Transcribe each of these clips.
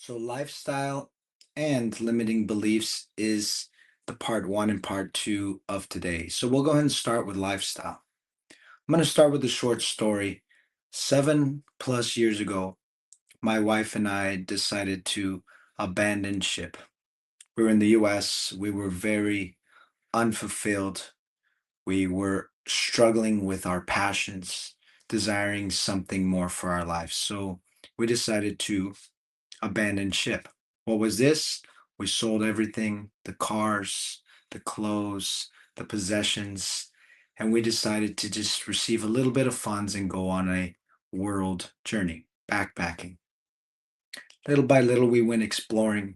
So, lifestyle and limiting beliefs is the part one and part two of today. So, we'll go ahead and start with lifestyle. I'm going to start with a short story. 7+ years ago, my wife and I decided to abandon ship. We were in the US, we were very unfulfilled, we were struggling with our passions, desiring something more for our lives. So, we decided to abandoned ship. What was this? We sold everything, the cars, the clothes, the possessions, and we decided to just receive a little bit of funds and go on a world journey, backpacking. Little by little, we went exploring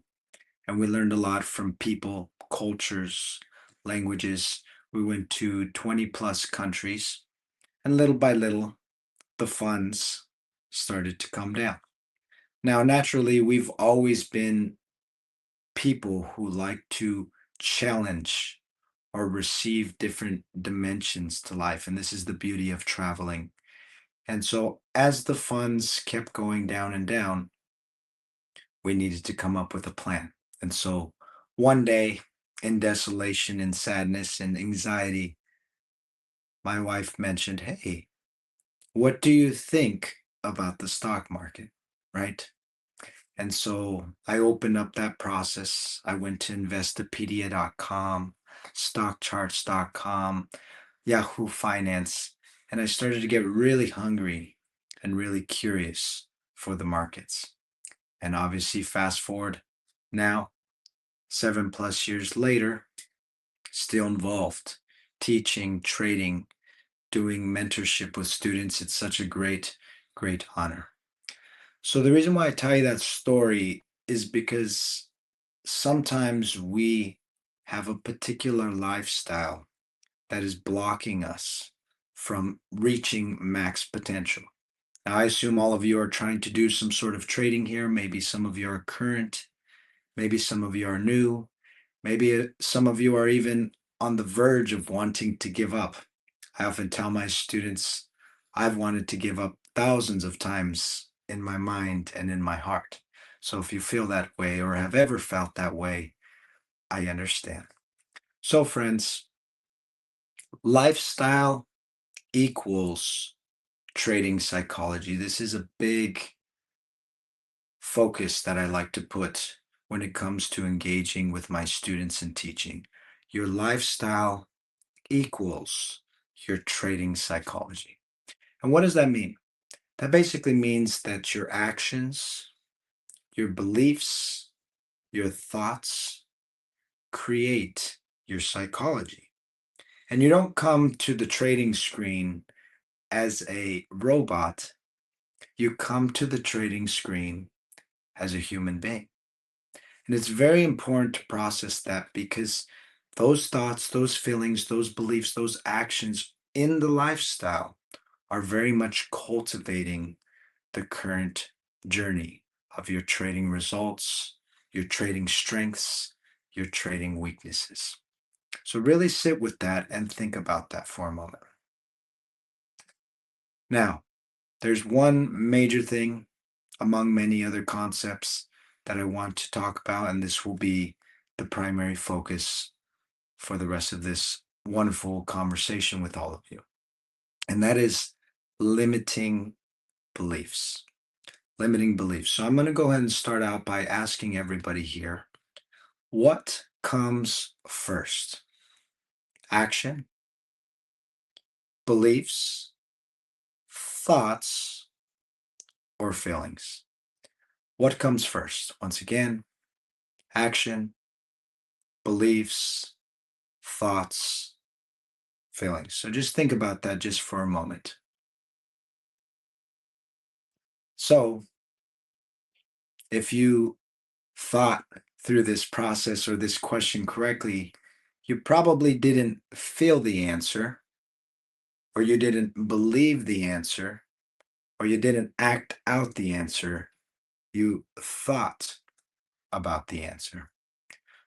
and we learned a lot from people, cultures, languages. We went to 20 plus countries, and little by little, the funds started to come down. Now, naturally, we've always been people who like to challenge or receive different dimensions to life. And this is the beauty of traveling. And so, as the funds kept going down and down, we needed to come up with a plan. And so, one day, in desolation and sadness and anxiety, my wife mentioned, "Hey, what do you think about the stock market?" Right? And so I opened up that process. I went to investopedia.com, stockcharts.com, Yahoo Finance, and I started to get really hungry and really curious for the markets. And obviously, fast forward now, 7+ years later, still involved, teaching, trading, doing mentorship with students. It's such a great, great honor. So, the reason why I tell you that story is because sometimes we have a particular lifestyle that is blocking us from reaching max potential. Now, I assume all of you are trying to do some sort of trading here. Maybe some of you are current, maybe some of you are new, maybe some of you are even on the verge of wanting to give up. I often tell my students, I've wanted to give up thousands of times in my mind and in my heart. So if you feel that way or have ever felt that way, I understand. So, friends, lifestyle equals trading psychology. This is a big focus that I like to put when it comes to engaging with my students and teaching. Your lifestyle equals your trading psychology. And what does that mean? That basically means that your actions, your beliefs, your thoughts create your psychology. And you don't come to the trading screen as a robot, you come to the trading screen as a human being. And it's very important to process that because those thoughts, those feelings, those beliefs, those actions in the lifestyle are very much cultivating the current journey of your trading results, your trading strengths, your trading weaknesses. So, really sit with that and think about that for a moment. Now, there's one major thing among many other concepts that I want to talk about, and this will be the primary focus for the rest of this wonderful conversation with all of you. And that is limiting beliefs. Limiting beliefs. So I'm going to go ahead and start out by asking everybody here, what comes first? Action, beliefs, thoughts, or feelings? What comes first? Once again, action, beliefs, thoughts, feelings. So just think about that just for a moment. So if you thought through this process or this question correctly, you probably didn't feel the answer, or you didn't believe the answer, or you didn't act out the answer. You thought about the answer.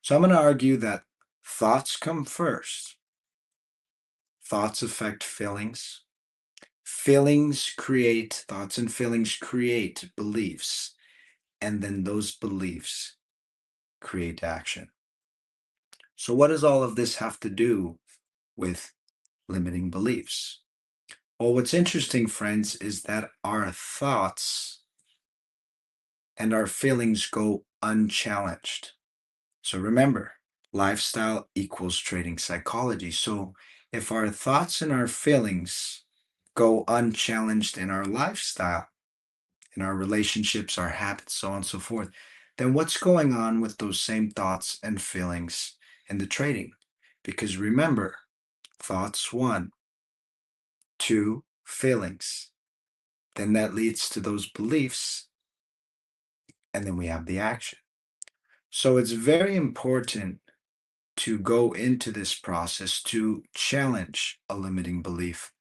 So I'm going to argue that thoughts come first. Thoughts affect feelings. Feelings create, thoughts and feelings create beliefs. and then those beliefs create action. So, what does all of this have to do with limiting beliefs? Well, what's interesting, friends, is that our thoughts and our feelings go unchallenged. So remember, lifestyle equals trading psychology. So if our thoughts and our feelings go unchallenged in our lifestyle, in our relationships, our habits, so on and so forth, then what's going on with those same thoughts and feelings in the trading? Because remember, thoughts one, two, feelings. Then that leads to those beliefs, and then we have the action. So it's very important to go into this process to challenge a limiting belief.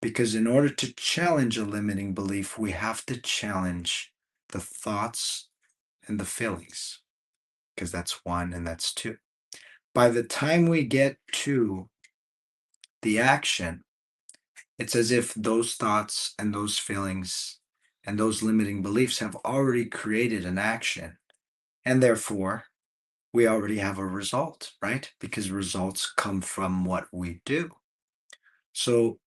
Because in order to challenge a limiting belief, we have to challenge the thoughts and the feelings, because that's one and that's two. By the time we get to the action, it's as if those thoughts and those feelings and those limiting beliefs have already created an action. And therefore, we already have a result, right? Because results come from what we do. So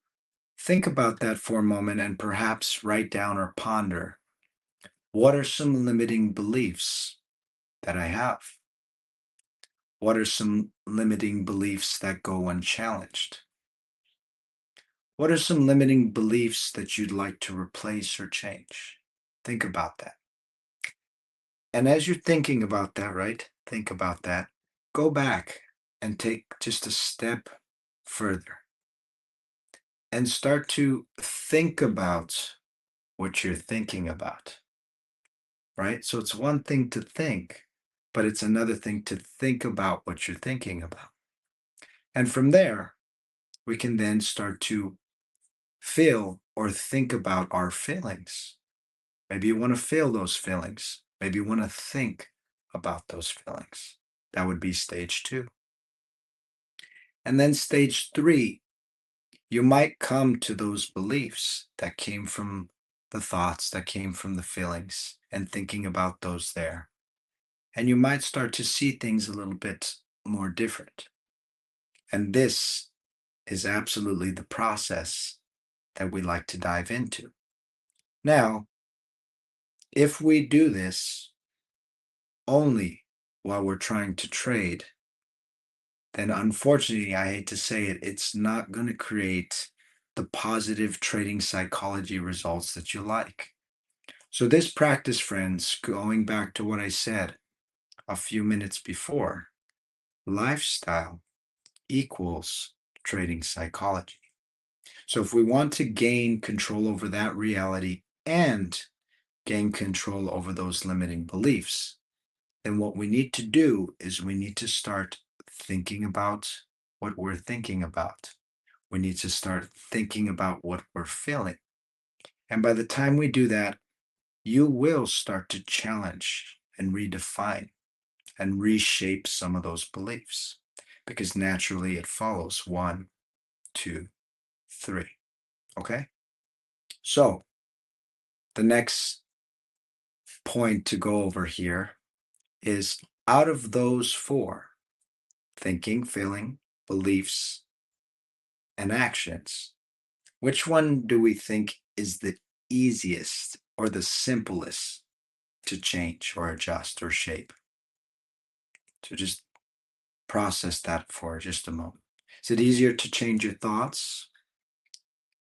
think about that for a moment and perhaps write down or ponder, what are some limiting beliefs that I have? What are some limiting beliefs that go unchallenged? What are some limiting beliefs that you'd like to replace or change? Think about that. And as you're thinking about that, right? Think about that. Go back and take just a step further and start to think about what you're thinking about, right? So it's one thing to think, but it's another thing to think about what you're thinking about. And from there, we can then start to feel or think about our feelings. Maybe you want to feel those feelings. Maybe you want to think about those feelings. That would be stage two. And then stage three, you might come to those beliefs that came from the thoughts, that came from the feelings, and thinking about those there. And you might start to see things a little bit more different. And this is absolutely the process that we like to dive into. Now, if we do this only while we're trying to trade, then unfortunately, I hate to say it, it's not going to create the positive trading psychology results that you like. So, this practice, friends, going back to what I said a few minutes before, lifestyle equals trading psychology. So, if we want to gain control over that reality and gain control over those limiting beliefs, then what we need to do is we need to start thinking about what we're thinking about. We need to start thinking about what we're feeling. And by the time we do that, you will start to challenge and redefine and reshape some of those beliefs because naturally it follows one, two, three. Okay. So the next point to go over here is out of those four, thinking, feeling, beliefs, and actions, which one do we think is the easiest or the simplest to change or adjust or shape? So just process that for just a moment. Is it easier to change your thoughts?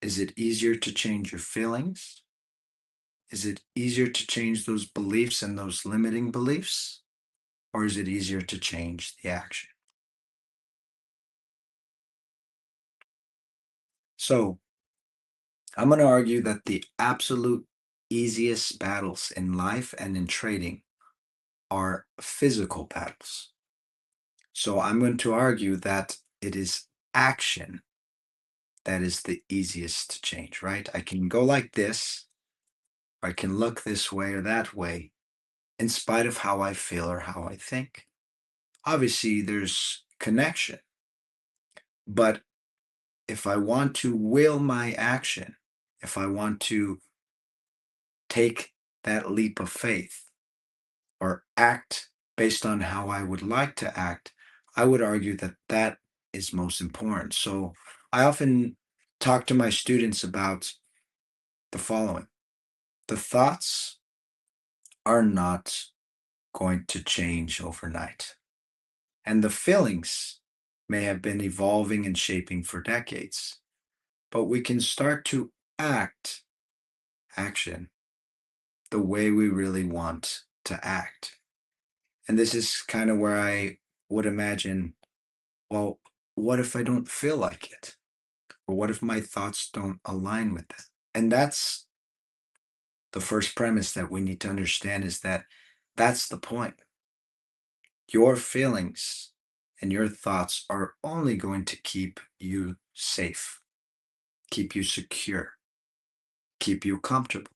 Is it easier to change your feelings? Is it easier to change those beliefs and those limiting beliefs? Or is it easier to change the action? So I'm going to argue that the absolute easiest battles in life and in trading are physical battles. So I'm going to argue that it is action that is the easiest to change, right? I can go like this, or I can look this way or that way, in spite of how I feel or how I think. Obviously, there's connection, but if I want to will my action, if I want to take that leap of faith, or act based on how I would like to act, I would argue that that is most important. So I often talk to my students about the following: the thoughts are not going to change overnight, and the feelings may have been evolving and shaping for decades, but we can start to act action the way we really want to act. And this is kind of where I would imagine, well, what if I don't feel like it? Or what if my thoughts don't align with that? And that's the first premise that we need to understand, is that that's the point. Your feelings and your thoughts are only going to keep you safe, keep you secure, keep you comfortable.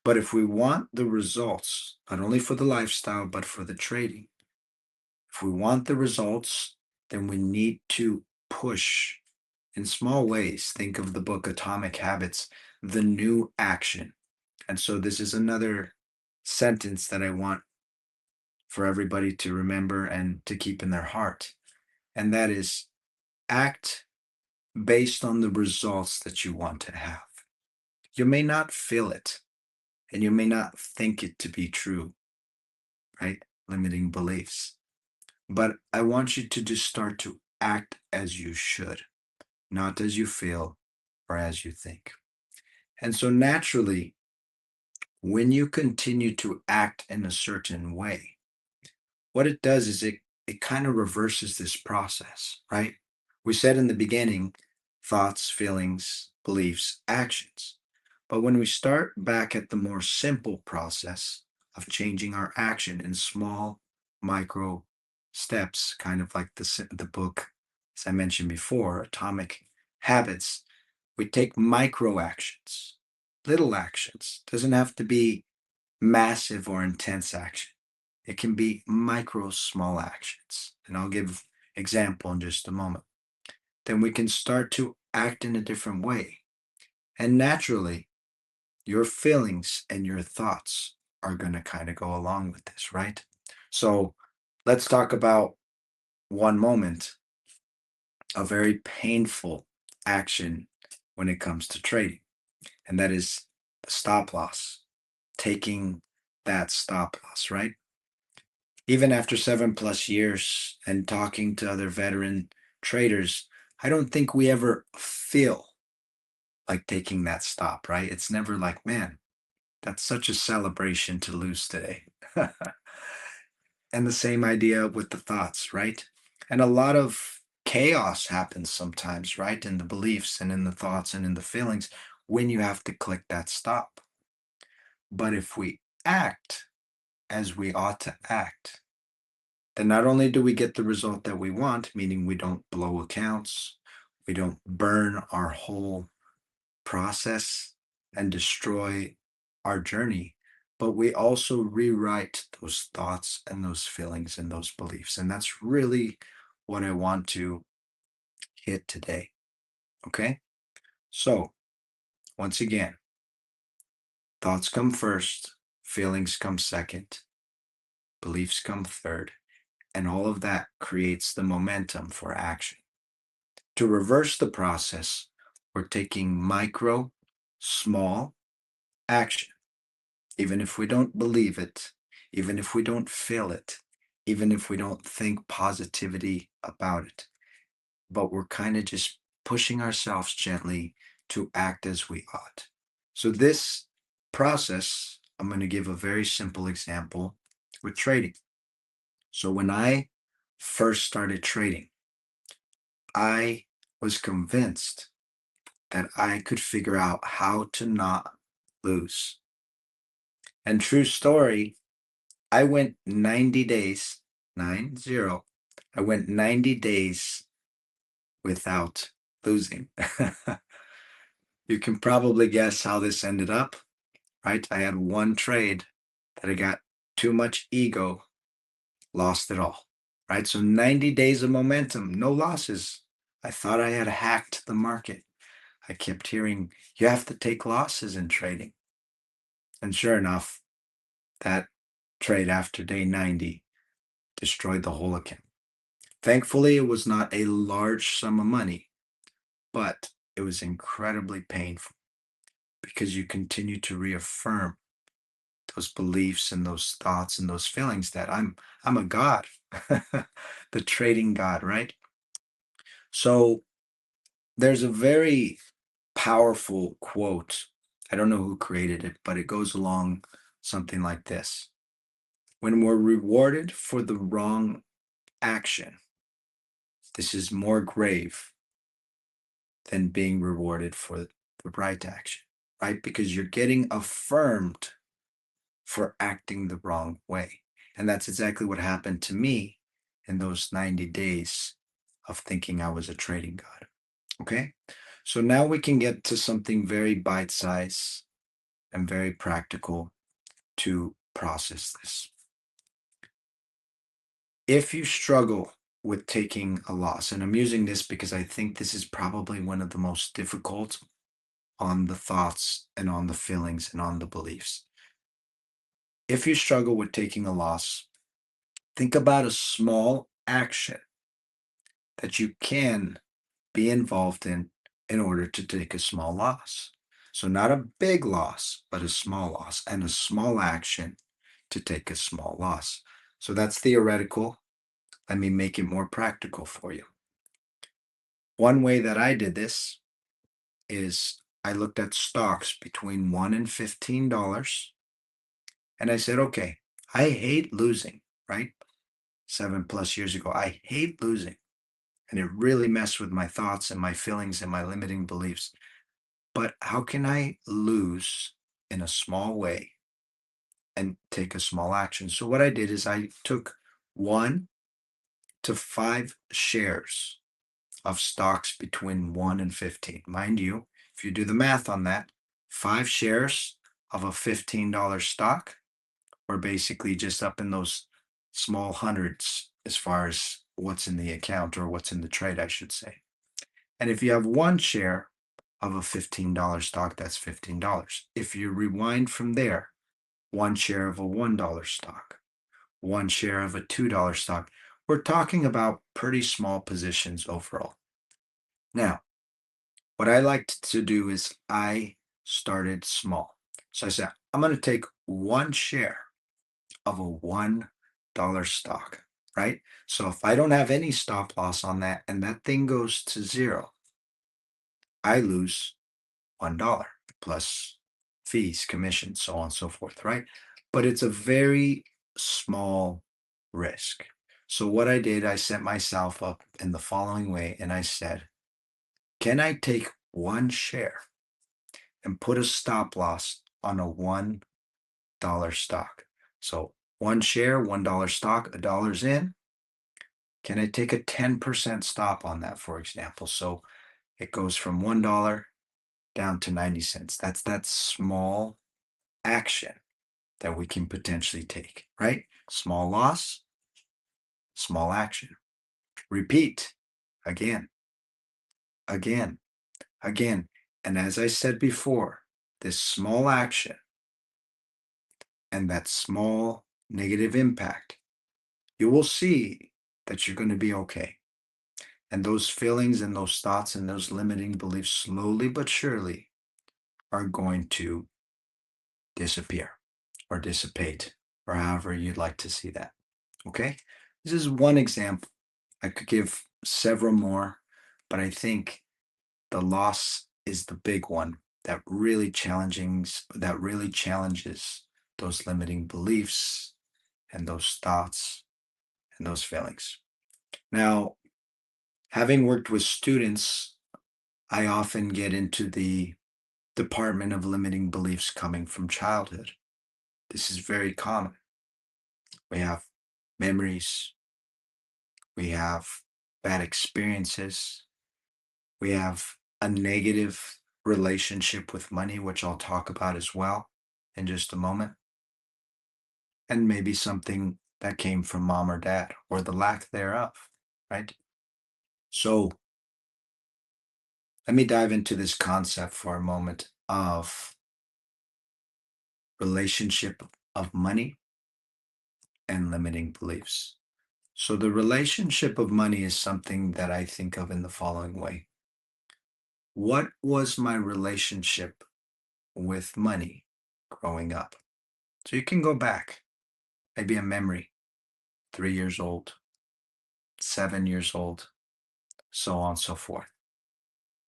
But if we want the results, not only for the lifestyle, but for the trading, if we want the results, then we need to push in small ways. Think of the book Atomic Habits, the new action. And so this is another sentence that I want for everybody to remember and to keep in their heart. And that is: act based on the results that you want to have. You may not feel it and you may not think it to be true, right? Limiting beliefs. But I want you to just start to act as you should, not as you feel or as you think. And so naturally, when you continue to act in a certain way, what it does is it kind of reverses this process, right? We said in the beginning, thoughts, feelings, beliefs, actions. But when we start back at the more simple process of changing our action in small micro steps, kind of like the book, as I mentioned before, Atomic Habits, we take micro actions, little actions. Doesn't have to be massive or intense action. It can be micro small actions. And I'll give example in just a moment. Then we can start to act in a different way. And naturally, your feelings and your thoughts are going to kind of go along with this, right? So let's talk about one moment, a very painful action when it comes to trading, and that is the stop loss, taking that stop loss, right? Even after 7+ years and talking to other veteran traders, I don't think we ever feel like taking that stop, right? It's never like, man, that's such a celebration to lose today. And the same idea with the thoughts, right? And a lot of chaos happens sometimes, right? In the beliefs and in the thoughts and in the feelings when you have to click that stop. But if we act as we ought to act, then not only do we get the result that we want, meaning we don't blow accounts, we don't burn our whole process and destroy our journey, but we also rewrite those thoughts and those feelings and those beliefs. And that's really what I want to hit today. Okay. So, once again, thoughts come first, feelings come second, beliefs come third, and all of that creates the momentum for action. To reverse the process, we're taking micro, small action. Even if we don't believe it, even if we don't feel it, even if we don't think positivity about it, but we're kind of just pushing ourselves gently to act as we ought. So, this process, I'm going to give a very simple example with trading. So, when I first started trading, I was convinced that I could figure out how to not lose. And true story, I went 90 days, 90. I went 90 days without losing. You can probably guess how this ended up, right? I had one trade that I got too much ego, lost it all, right? So 90 days of momentum, no losses. I thought I had hacked the market. I kept hearing, you have to take losses in trading. And sure enough, that trade after day 90 destroyed the whole account. Thankfully, it was not a large sum of money, but it was incredibly painful because you continue to reaffirm those beliefs and those thoughts and those feelings that I'm a god, the trading god, right? So there's a very powerful quote. I don't know who created it, but it goes along something like this. When we're rewarded for the wrong action, this is more grave than being rewarded for the right action, right? Because you're getting affirmed for acting the wrong way. And that's exactly what happened to me in those 90 days of thinking I was a trading god. Okay. So now we can get to something very bite sized and very practical to process this. If you struggle with taking a loss, and I'm using this because I think this is probably one of the most difficult on the thoughts and on the feelings and on the beliefs. If you struggle with taking a loss, think about a small action that you can be involved in order to take a small loss. So, not a big loss, but a small loss and a small action to take a small loss. So, that's theoretical. Let me make it more practical for you. One way that I did this is I looked at stocks between $1 and $15 and I said, okay, I hate losing, right? 7+ years ago, I hate losing. And it really messed with my thoughts and my feelings and my limiting beliefs. But how can I lose in a small way and take a small action? So, what I did is I took 1 to 5 shares of stocks between 1 and 15. Mind you, if you do the math on that, 5 shares of a $15 stock, we're basically just up in those small hundreds as far as what's in the account or what's in the trade, I should say. And if you have 1 share of a $15 stock, that's $15. If you rewind from there, 1 share of a $1 stock, 1 share of a $2 stock, we're talking about pretty small positions overall. Now, what I liked to do is I started small. So I said, I'm going to take 1 share of a $1 stock, right? So if I don't have any stop loss on that and that thing goes to zero, I lose $1 plus fees, commissions, so on and so forth, right? But it's a very small risk. So what I did, I set myself up in the following way and I said, can I take 1 share and put a stop loss on a $1 stock? So 1 share, $1 stock, $1's in. Can I take a 10% stop on that, for example? So it goes from $1 down to 90 cents. That's that small action that we can potentially take, right? Small loss, small action. Repeat again, again, again. And as I said before, this small action and that small negative impact, you will see that you're going to be okay. And those feelings and those thoughts and those limiting beliefs, slowly but surely, are going to disappear or dissipate, or however you'd like to see that. Okay? This is one example. I could give several more, but I think the loss is the big one that really challenges those limiting beliefs and those thoughts and those feelings. Now, having worked with students, I often get into the department of limiting beliefs coming from childhood. This is very common. We have memories, we have bad experiences, we have a negative relationship with money, which I'll talk about as well in just a moment, and maybe something that came from mom or dad or the lack thereof, right? So let me dive into this concept for a moment of relationship of money and limiting beliefs. So, the relationship of money is something that I think of in the following way. What was my relationship with money growing up? So, you can go back, maybe a memory, 3 years old, 7 years old, so on and so forth.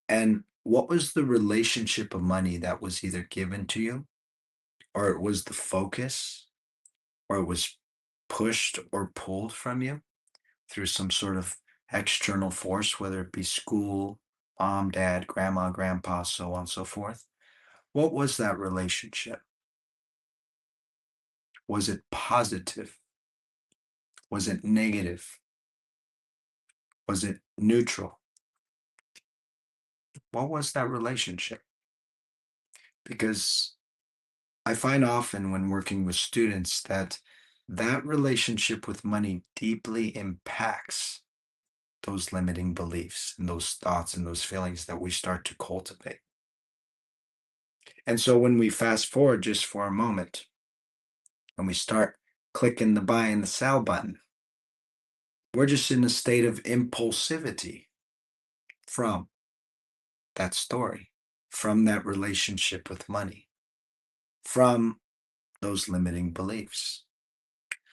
And what was the relationship of money that was either given to you, or it was the focus, or it was pushed or pulled from you through some sort of external force, whether it be school, mom, dad, grandma, grandpa, so on and so forth? What was that relationship? Was it positive? Was it negative? Was it neutral? What was that relationship? Because I find often when working with students that that relationship with money deeply impacts those limiting beliefs and those thoughts and those feelings that we start to cultivate. And so when we fast forward just for a moment and we start clicking the buy and the sell button, we're just in a state of impulsivity from that story, from that relationship with money, from those limiting beliefs.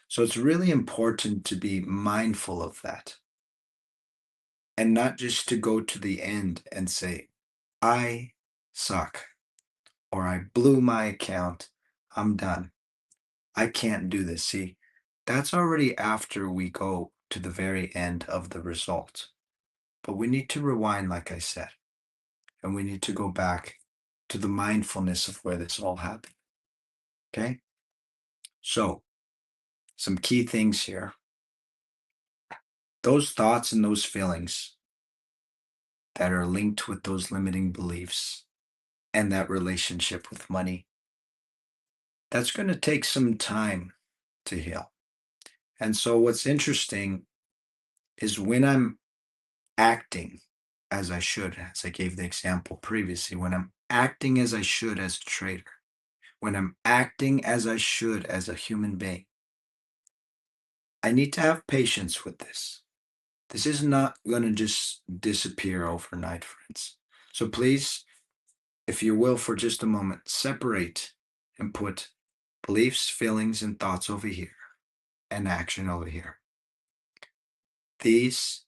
So it's really important to be mindful of that and not just to go to the end and say, I suck, or I blew my account, I'm done, I can't do this. See, that's already after we go to the very end of the result. But we need to rewind, like I said, and we need to go back to the mindfulness of where this all happened. Okay. So, some key things here. Those thoughts and those feelings that are linked with those limiting beliefs and that relationship with money, that's going to take some time to heal. And so, what's interesting is when I'm acting as I should, as I gave the example previously, when I'm acting as I should as a trader, when I'm acting as I should as a human being, I need to have patience with this. This is not going to just disappear overnight, friends. So please, if you will, for just a moment, separate and put beliefs, feelings, and thoughts over here and action over here. These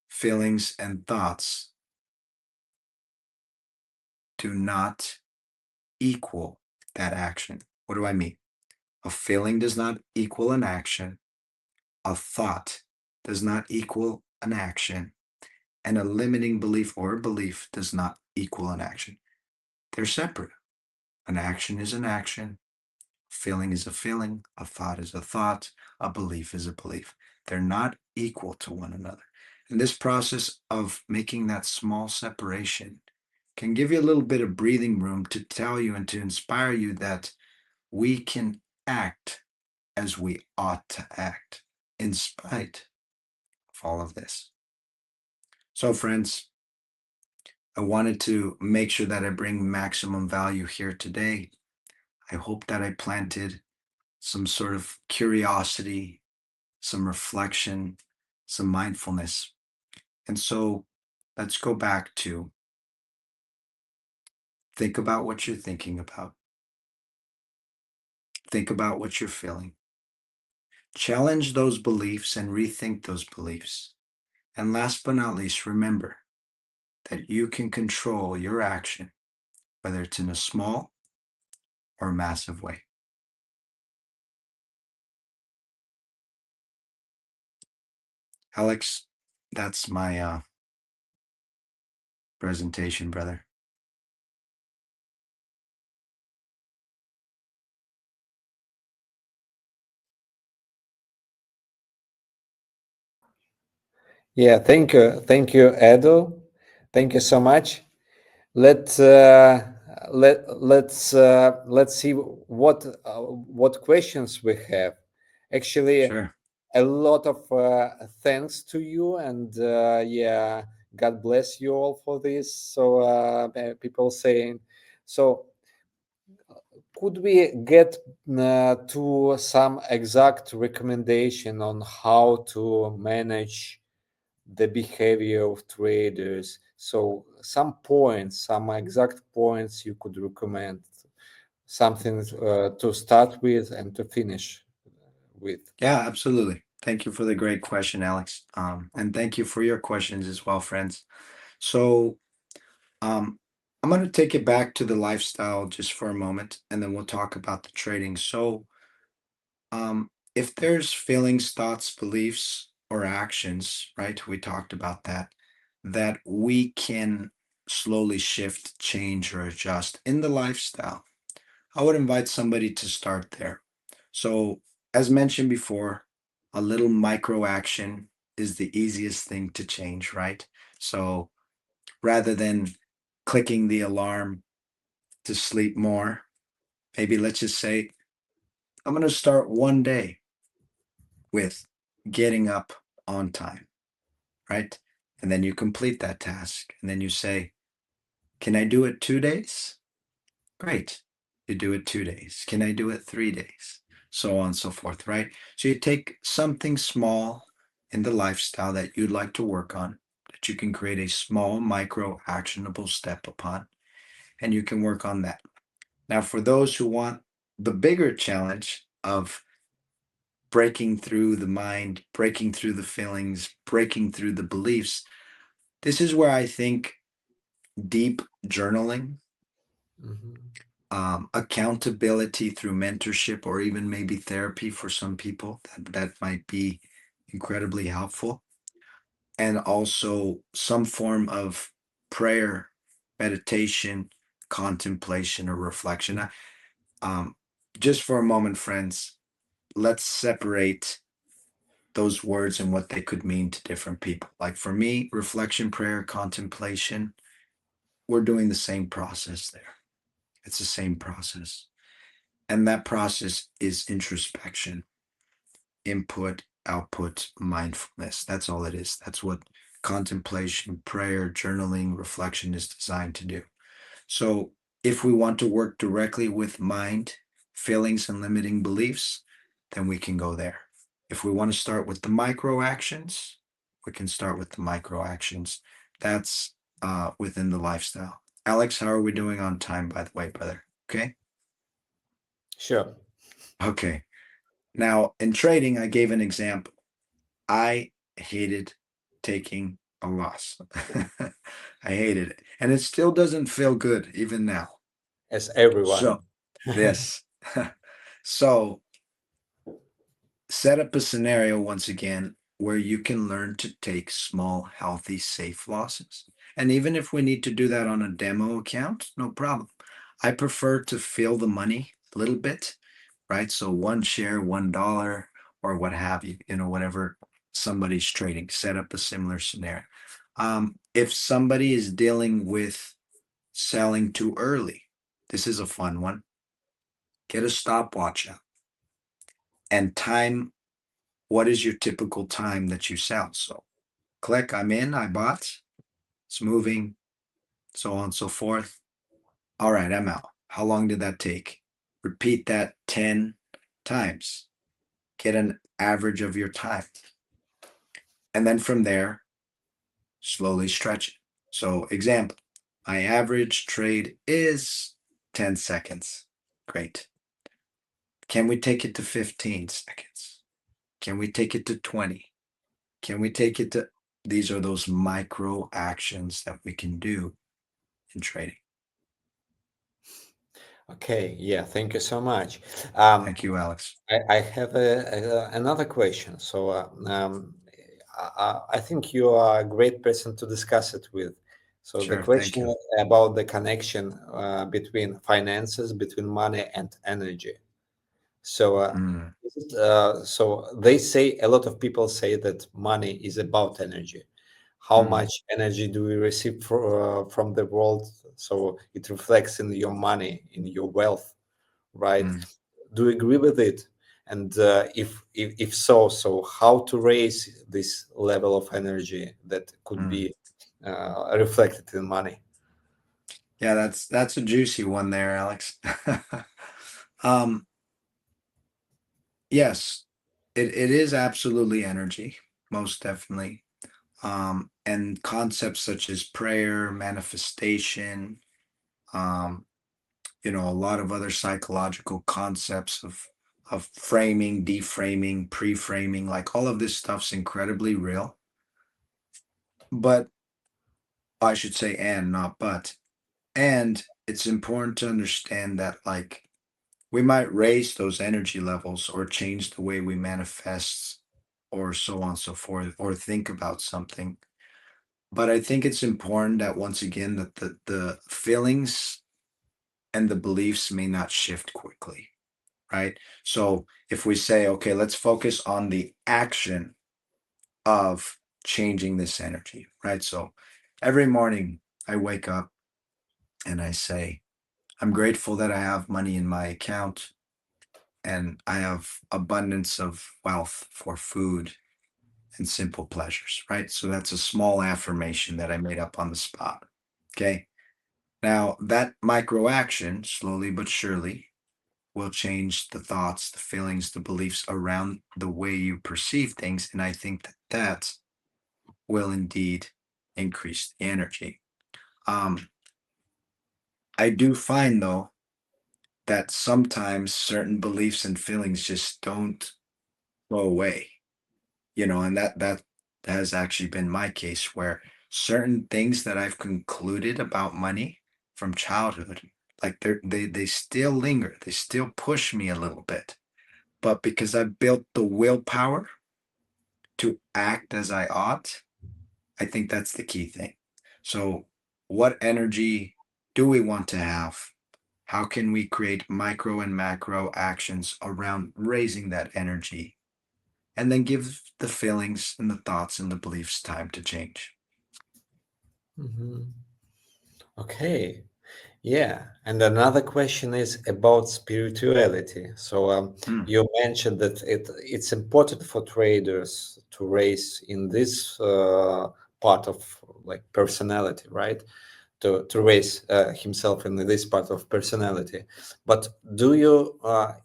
feelings and thoughts do not equal that action. What do I mean? A feeling does not equal an action. A thought does not equal an action. And a limiting belief or a belief does not equal an action. They're separate. An action is an action. A feeling is a feeling. A thought is a thought. A belief is a belief. They're not equal to one another. And this process of making that small separation can give you a little bit of breathing room to tell you and to inspire you that we can act as we ought to act in spite of all of this. So, friends, I wanted to make sure that I bring maximum value here today. I hope that I planted some sort of curiosity, some reflection, some mindfulness. And so let's go back to think about what you're thinking about, think about what you're feeling, challenge those beliefs and rethink those beliefs. And last but not least, remember that you can control your action, whether it's in a small or massive way. Alex, that's my presentation, brother. Yeah, thank you, Edo. Thank you so much. Let let's see what questions we have. Actually, Sure. a lot of thanks to you, and yeah, God bless you all for this. So people saying so. could we get to some exact recommendation on how to manage the behavior of traders? So some points, some exact points you could recommend, something to start with and to finish with. Yeah, absolutely. Thank you for the great question, Alex. And thank you for your questions as well, friends. So, um, I'm going to take it back to the lifestyle just for a moment, and then we'll talk about the trading. So, if there's feelings, thoughts, beliefs, or actions, right? We talked about that, that we can slowly shift, change, or adjust in the lifestyle. I would invite somebody to start there. So, as mentioned before, a little micro action is the easiest thing to change, right? So, rather than clicking the alarm to sleep more, maybe let's just say, I'm going to start one day with getting up on time, right? And then you complete that task. And then you say, can I do it 2 days? Great. You do it 2 days. Can I do it 3 days? So on and so forth, right? So you take something small in the lifestyle that you'd like to work on, that you can create a small, micro, actionable step upon, and you can work on that. Now, for those who want the bigger challenge of breaking through the mind, breaking through the feelings, breaking through the beliefs, this is where I think deep journaling, Mhm. accountability through mentorship or even maybe therapy for some people that might be incredibly helpful, and also some form of prayer, meditation, contemplation, or reflection. Um, just for a moment, friends, let's separate those words and what they could mean to different people. Like for me, reflection, prayer, contemplation, we're doing the same process there. It's the same process. And that process is introspection, input, output, mindfulness. That's all it is. That's what contemplation, prayer, journaling, reflection is designed to do. So, if we want to work directly with mind, feelings, and limiting beliefs, then we can go there. If we want to start with the micro actions, we can start with the micro actions. That's within the lifestyle. Alex, how are we doing on time, by the way, brother? Okay. Sure. Okay. Now, in trading, I gave an example. I hated taking a loss. I hated it. And it still doesn't feel good even now. As everyone. So, this. So, set up a scenario once again where you can learn to take small, healthy, safe losses. And even if we need to do that on a demo account, no problem. I prefer to feel the money a little bit, right? So one share, $1, or what have you, whatever somebody's trading, set up a similar scenario. If somebody is dealing with selling too early, this is a fun one. Get a stopwatch out and time what is your typical time that you sell. So click, I'm in, I bought, it's moving, so on and so forth. All right, I'm out. How long did that take? Repeat that 10 times. Get an average of your time. And then from there, slowly stretch it. So, example, my average trade is 10 seconds. Great. Can we take it to 15 seconds? Can we take it to 20? Can we take it to these are those micro actions that we can do in trading. Okay, yeah, thank you so much. Um, Thank you, Alex. I have another question. So I think you are a great person to discuss it with. So the Sure, thank question you. about the connection between finances, between money and energy. So, Mm, so they say a lot of people say that money is about energy. How mm, much energy do we receive from the world? So it reflects in your money, in your wealth, right? mm, Do you agree with it? And if so, so how to raise this level of energy that could mm. be reflected in money? Yeah, that's a juicy one there, Alex. Um, yes, it is absolutely energy, most definitely. And concepts such as prayer, manifestation, um, a lot of other psychological concepts of framing, deframing, pre-framing, like all of this stuff's incredibly real. But I should say and not but. And it's important to understand that like we might raise those energy levels or change the way we manifest or so on and so forth or think about something. But I think it's important that once again that the feelings and the beliefs may not shift quickly, right? So if we say, okay, let's focus on the action of changing this energy, right? So every morning I wake up and I say, I'm grateful that I have money in my account and I have abundance of wealth for food and simple pleasures, right? So that's a small affirmation that I made up on the spot. Okay. Now, that micro action, slowly but surely, will change the thoughts, the feelings, the beliefs around the way you perceive things. And I think that that will indeed increase the energy. Um, I do find, though, that sometimes certain beliefs and feelings just don't go away, and that has actually been my case where certain things that I've concluded about money from childhood, like they still linger, they still push me a little bit. But because I built the willpower to act as I ought, I think that's the key thing. So, what energy do we want to have? How can we create micro and macro actions around raising that energy and then give the feelings and the thoughts and the beliefs time to change? Mhm. Okay. Yeah, and another question is about spirituality. So Mm, you mentioned that it's important for traders to raise in this part of like personality, right? To raise himself in this part of personality. But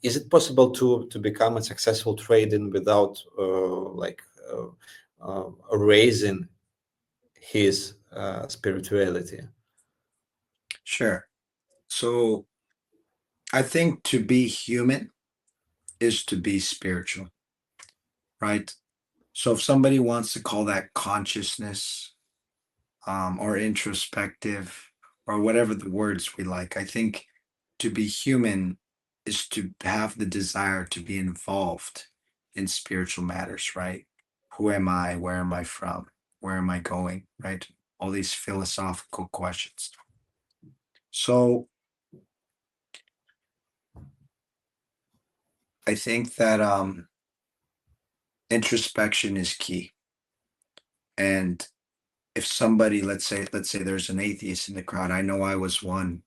is it possible to become a successful trading without raising his spirituality? sure. So, I think to be human is to be spiritual, right? So, if somebody wants to call that consciousness, or introspective or whatever the words we like. I think to be human is to have the desire to be involved in spiritual matters, right? Who am I? Where am I from? Where am I going? Right? All these philosophical questions. So I think that introspection is key. And if somebody, let's say there's an atheist in the crowd, I know I was one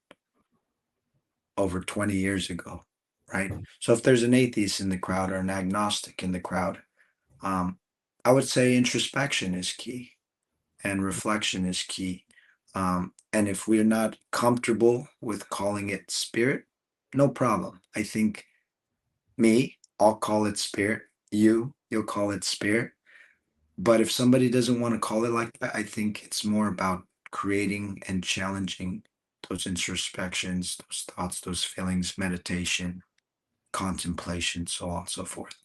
over 20 years ago, right? So if there's an atheist in the crowd or an agnostic in the crowd, um, I would say introspection is key and reflection is key. And if we're not comfortable with calling it spirit, no problem. I think I'll call it spirit. You'll call it spirit. But if somebody doesn't want to call it like that, I think it's more about creating and challenging those introspections, those thoughts, those feelings, meditation, contemplation, so on and so forth.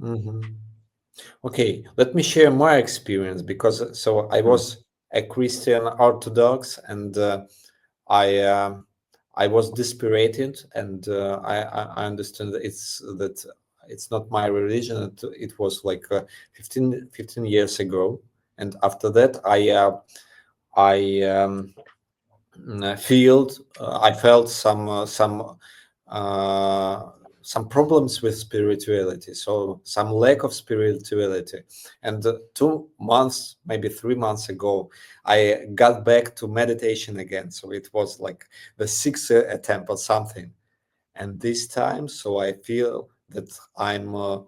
Mhm. Okay, let me share my experience because I Mm, was a Christian Orthodox and I I was dispirited and I understand that it's not my religion. It was like 15 years ago, and after that I I felt uh, some problems with spirituality, so some lack of spirituality. And 2 months, maybe 3 months ago, I got back to meditation again. So it was like the sixth attempt or something. And this time, so I feel that I'm uh,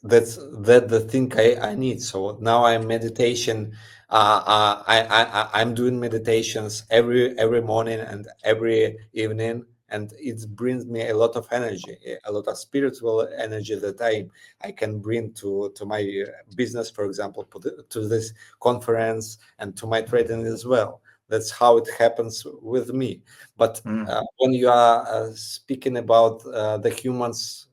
that the thing I need. So now I'm meditation. I'm doing meditations every morning and every evening, and it brings me a lot of energy, a lot of spiritual energy that I can bring to my business, for example, to this conference and to my trading as well. That's how it happens with me. But Mm, when you are speaking about the humans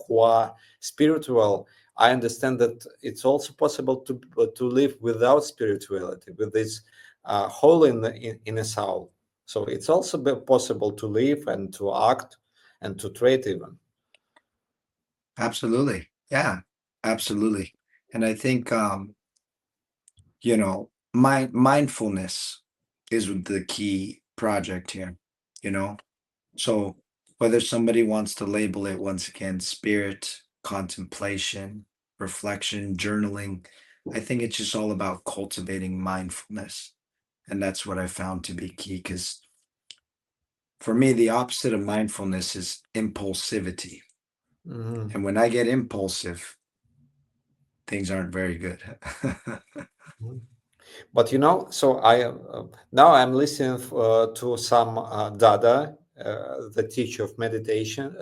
who are spiritual, I understand that it's also possible to live without spirituality, with this hole in a soul. So it's also possible to live and to act and to trade even. absolutely. Yeah, absolutely. And I think mindfulness is the key project here, you know. So whether somebody wants to label it once again spirit, contemplation, reflection, journaling, I think it's just all about cultivating mindfulness. And that's what I found to be key because for me, the opposite of mindfulness is impulsivity. Mhm. And when I get impulsive, things aren't very good. Mhm. But so now I'm listening to some Dada, the teacher of meditation,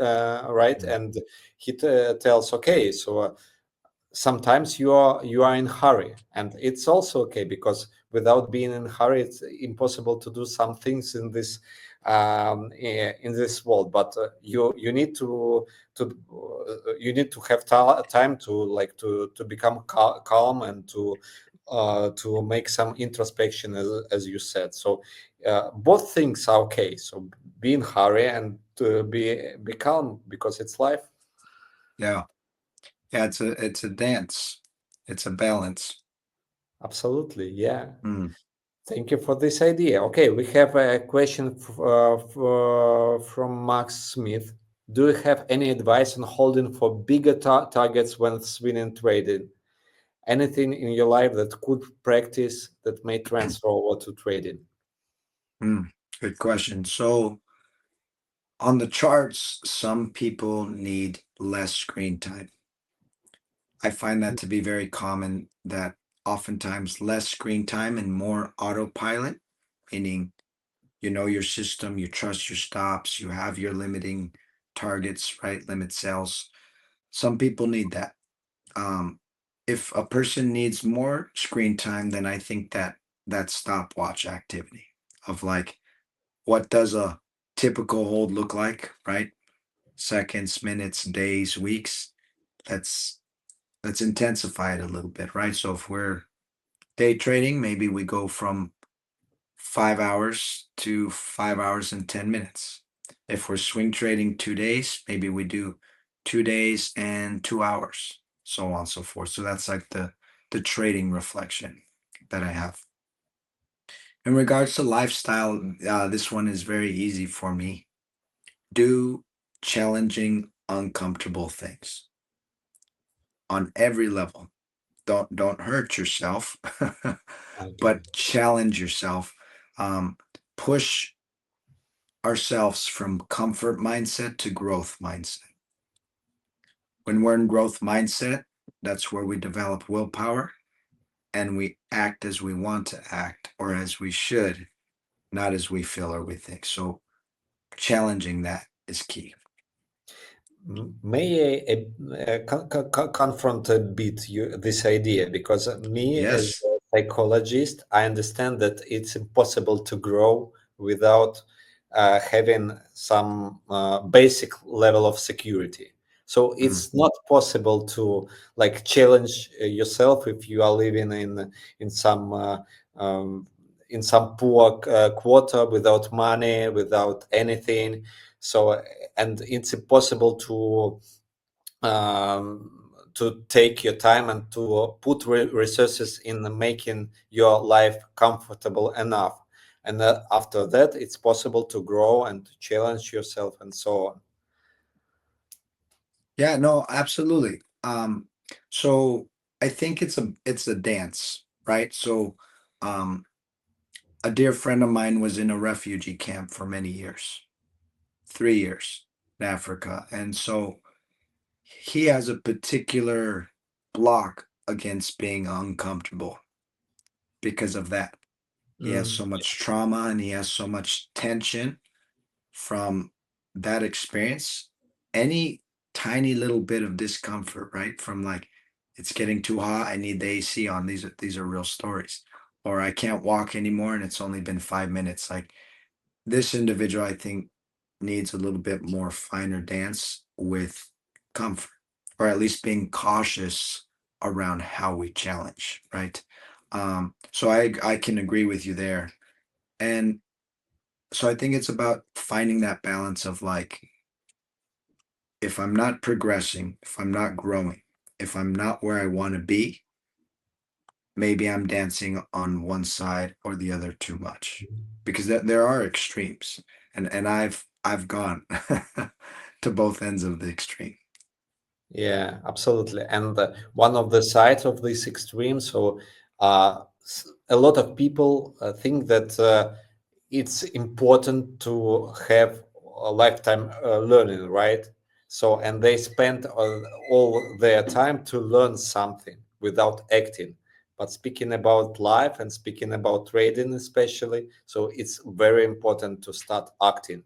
right? Mm, And he tells, okay, so sometimes you are in hurry, and it's also okay, because without being in hurry it's impossible to do some things in this world. But you need to have time to like to become calm and to make some introspection, as you said. So both things are okay, so be in hurry and to be calm, because it's life. yeah. Yeah, it's a dance. It's a balance. Absolutely, yeah. Mm, Thank you for this idea. Okay, we have a question from Max Smith. Do you have any advice on holding for bigger targets when swinging trading? Anything in your life that could practice that may transfer over to trading? mm. Good question. So on the charts, some people need less screen time. I find that to be very common that oftentimes less screen time and more autopilot, meaning you know your system, you trust your stops, you have your limiting targets, right? Limit sales. Some people need that. Um, if a person needs more screen time, then I think that that stopwatch activity of like, what does a typical hold look like, right? Seconds, minutes, days, weeks. Let's let's intensify it a little bit, right? So if we're day trading, maybe we go from 5 hours to 5 hours and 10 minutes. If we're swing trading 2 days, maybe we do 2 days and 2 hours, so on and so forth. So that's like the trading reflection that I have. In regards to lifestyle, this one is very easy for me. Do challenging, uncomfortable things on every level. Don't hurt yourself, Okay. but challenge yourself. Um, push ourselves from comfort mindset to growth mindset. When we're in growth mindset, that's where we develop willpower and we act as we want to act or as we should, not as we feel or we think. So challenging that is key. May I confront a bit this idea, because me as Yes. a psychologist, I understand that it's impossible to grow without having some basic level of security. So Mm, it's not possible to like challenge yourself if you are living in some in some poor quarter, without money, without anything. So and it's impossible to take your time and to put resources in making your life comfortable enough. And after that, it's possible to grow and to challenge yourself and so on. yeah, no, absolutely. So I think it's a dance, right? So um a dear friend of mine was in a refugee camp for many years, 3 years in Africa. And so he has a particular block against being uncomfortable because of that. He has Mm, so much trauma and he has so much tension from that experience, any tiny little bit of discomfort, right? From like, it's getting too hot, I need the AC on. These are real stories. Or I can't walk anymore and it's only been 5 minutes. Like this individual, I think, needs a little bit more finer dance with comfort, or at least being cautious around how we challenge, right? So I can agree with you there. And so I think it's about finding that balance of like, if I'm not progressing, if I'm not growing, if I'm not where I want to be, maybe I'm dancing on one side or the other too much. Because there are extremes. And I've gone to both ends of the extreme. Yeah, absolutely. And one of the sides of this extreme, so a lot of people think that it's important to have a lifetime learning, right? So, and they spend all their time to learn something without acting. But speaking about life and speaking about trading, especially, so it's very important to start acting,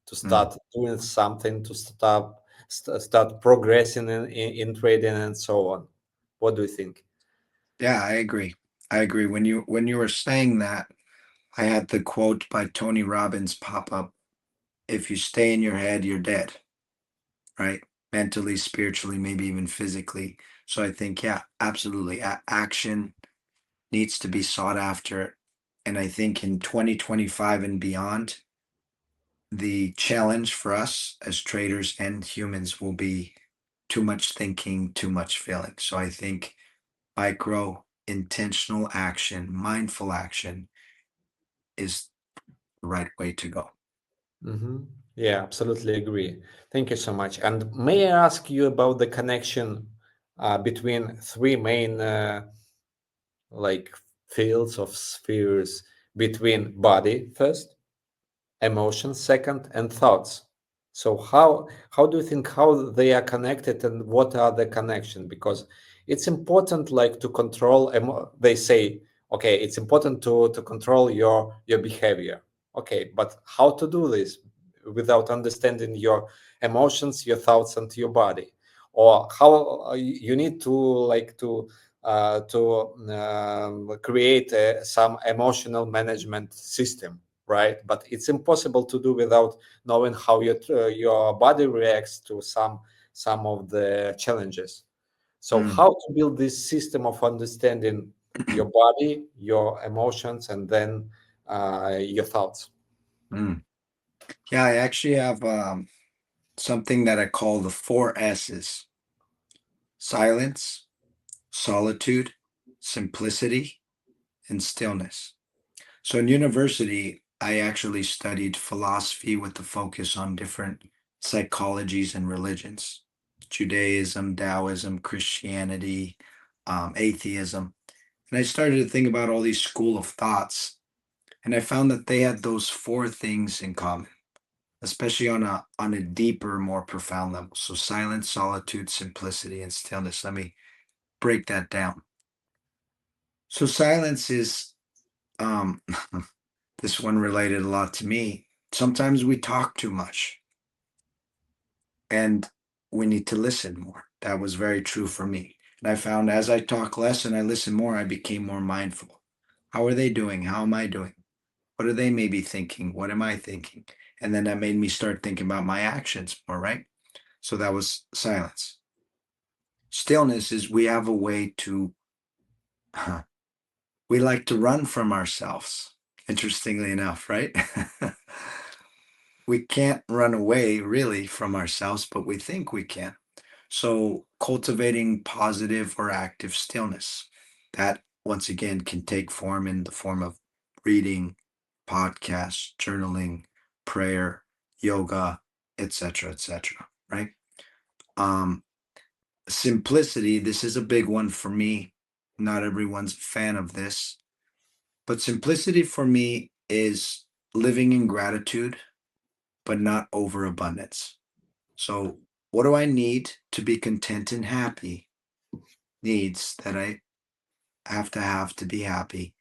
to Mm. start doing something, to start progressing in trading and so on. What do you think? Yeah, I agree. I agree. When you were saying that, I had the quote by Tony Robbins pop up: if you stay in your head, you're dead, right? Mentally, spiritually, maybe even physically. So I think, yeah, absolutely. Action needs to be sought after. And I think in 2025 and beyond, the challenge for us as traders and humans will be too much thinking, too much feeling. So I think micro, intentional action, mindful action is the right way to go. Hmm. Yeah, absolutely agree. Thank you so much. And may I ask you about the connection between three main like fields of spheres, between body first, emotions second, and thoughts? So how do you think how they are connected, and what are the connection? Because it's important like to control they say, okay, it's important to control your behavior. Okay, but how to do this without understanding your emotions, your thoughts, and your body? Or how you need to like to create some emotional management system, right? But it's impossible to do without knowing how your body reacts to some of the challenges. So Mm, how to build this system of understanding your body, your emotions, and then your thoughts? mm. Yeah, I actually have something that I call the four S's: silence, solitude, simplicity, and stillness. So in university, I actually studied philosophy with the focus on different psychologies and religions: Judaism, Taoism, Christianity, atheism. And I started to think about all these school of thoughts, and I found that they had those four things in common, especially on a deeper, more profound level. So silence, solitude, simplicity, and stillness. Let me break that down. So silence is um this one related a lot to me. Sometimes we talk too much and we need to listen more. That was very true for me. And I found as I talk less and I listen more, I became more mindful. How are they doing? How am I doing? What are they maybe thinking? What am I thinking? And then that made me start thinking about my actions more, right? So that was silence. Stillness is we have a way to, we like to run from ourselves, interestingly enough, right? We can't run away really from ourselves, but we think we can. So, cultivating positive or active stillness, that once again can take form in the form of reading, podcasts, journaling, prayer, yoga, etc., etc. Right? Um, Simplicity. This is a big one for me. Not everyone's a fan of this, but simplicity for me is living in gratitude, but not overabundance. So, what do I need to be content and happy? Needs that I have to be happy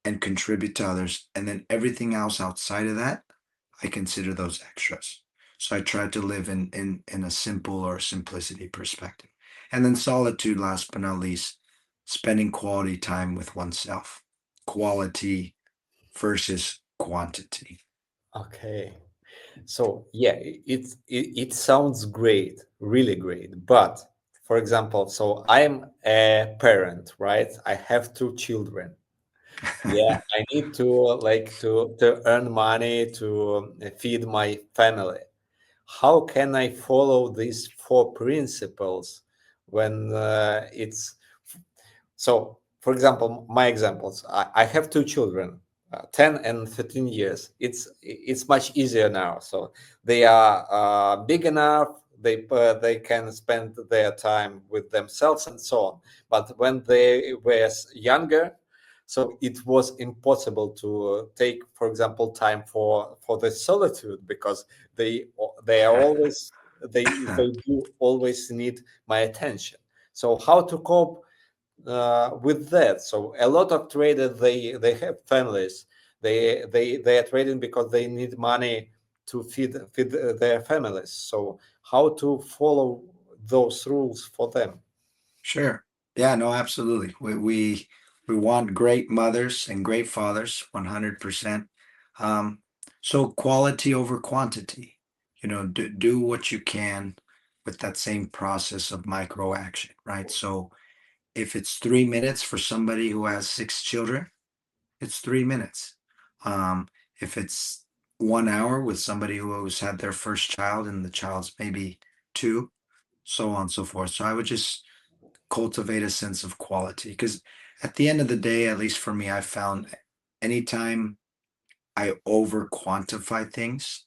and contribute to others. And then everything else outside of that, I consider those extras. So I try to live in a simple or simplicity perspective. And then solitude, last but not least, spending quality time with oneself. Quality versus quantity. Okay. So yeah, it sounds great, really great. But for example, so I'm a parent, right? I have two children. Yeah, I need to to earn money to feed my family. How can I follow these four principles when it's so, for example, my examples, I have two children, 10 and 13 years. It's much easier now. So they are big enough, they can spend their time with themselves and so on. But when they were younger, so it was impossible to take, for example, time for the solitude because they are always they do always need my attention. So how to cope with that? So a lot of traders they have families. They are trading because they need money to feed their families. So how to follow those rules for them? Sure. Yeah, no, absolutely. We want great mothers and great fathers, 100%. Um, so quality over quantity. Do what you can with that same process of micro action, right? So if it's 3 minutes for somebody who has 6 children, it's 3 minutes. If it's 1 hour with somebody who's had their first child and the child's maybe two, so on and so forth. So I would just cultivate a sense of quality because at the end of the day, at least for me, I found anytime I over quantify things,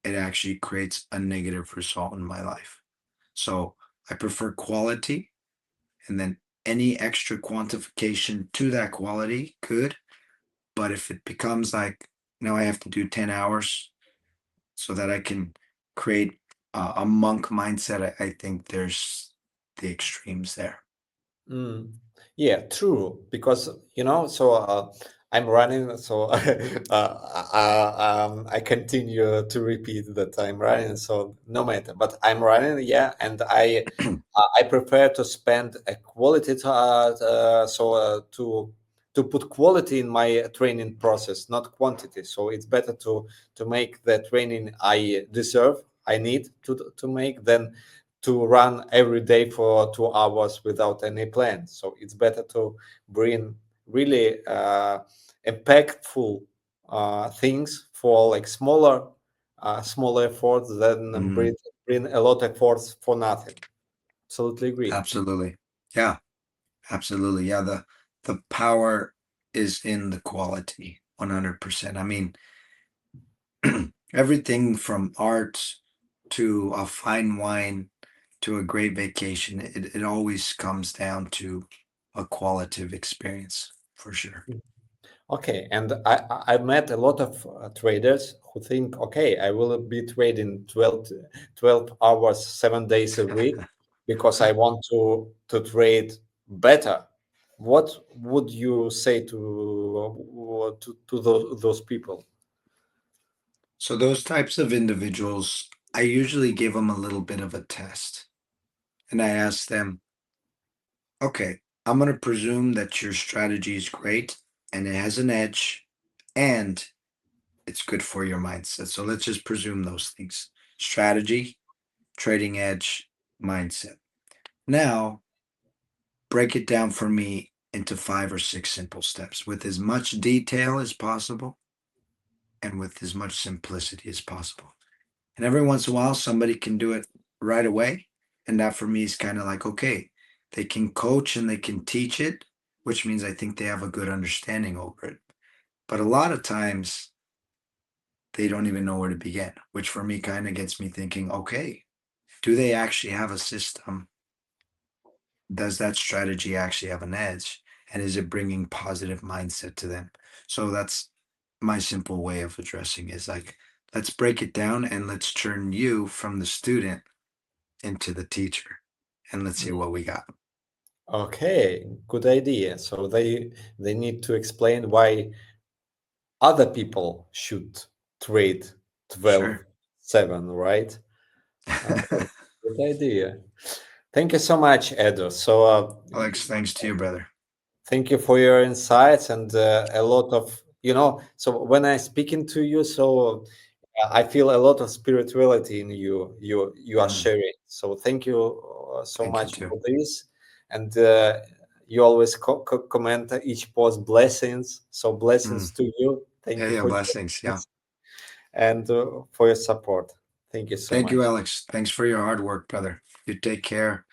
it actually creates a negative result in my life. So I prefer quality, and then any extra quantification to that quality good. But if it becomes like now I have to do 10 hours so that I can create a monk mindset, I think there's the extremes there. Mm. Yeah, true. Because so I'm running. So I continue to repeat that I'm running. So no matter, but I'm running. Yeah, and I prefer to spend a quality to put quality in my training process, not quantity. So it's better to make the training I deserve, I need to make than to run every day for 2 hours without any plan. So it's better to bring really impactful things for like smaller efforts than Mhm. bring a lot of efforts for nothing. Absolutely agree. Absolutely. Yeah, absolutely. Yeah, the power is in the quality, 100%. I mean, everything from art to a fine wine to a great vacation, it always comes down to a qualitative experience for sure. Okay, and I've met a lot of traders who think, okay, I will be trading 12 hours, 7 days a week because I want to trade better. What would you say to those people? So those types of individuals, I usually give them a little bit of a test. And I ask them, okay, I'm going to presume that your strategy is great and it has an edge and it's good for your mindset. So let's just presume those things: strategy, trading edge, mindset. Now, break it down for me into 5 or 6 simple steps with as much detail as possible and with as much simplicity as possible. And every once in a while, somebody can do it right away. And that for me is kind of like, okay, they can coach and they can teach it, which means I think they have a good understanding over it. But a lot of times, they don't even know where to begin, which for me kind of gets me thinking, okay, do they actually have a system? Does that strategy actually have an edge? And is it bringing positive mindset to them? So that's my simple way of addressing is like, let's break it down and let's turn you from the student into the teacher and let's see what we got. Okay, good idea. So they need to explain why other people should trade 12 Sure. 7, right? Okay, good idea. Thank you so much, Edo. So, Alex, thanks to you, brother. thank you for your insights and a lot of, so when I speaking to you, so I feel a lot of spirituality in you are Mm, sharing. So thank you so thank you much too. for this. And you always comment each post blessings. So blessings Mm. to you. Thank Yeah, you yeah, for joining blessings. Yeah. us and for your support. Thank you so Thank you, much. Alex. Thanks for your hard work, brother. You take care.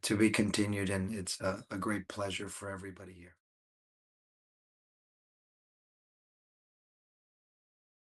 To be continued, and it's a great pleasure for everybody here.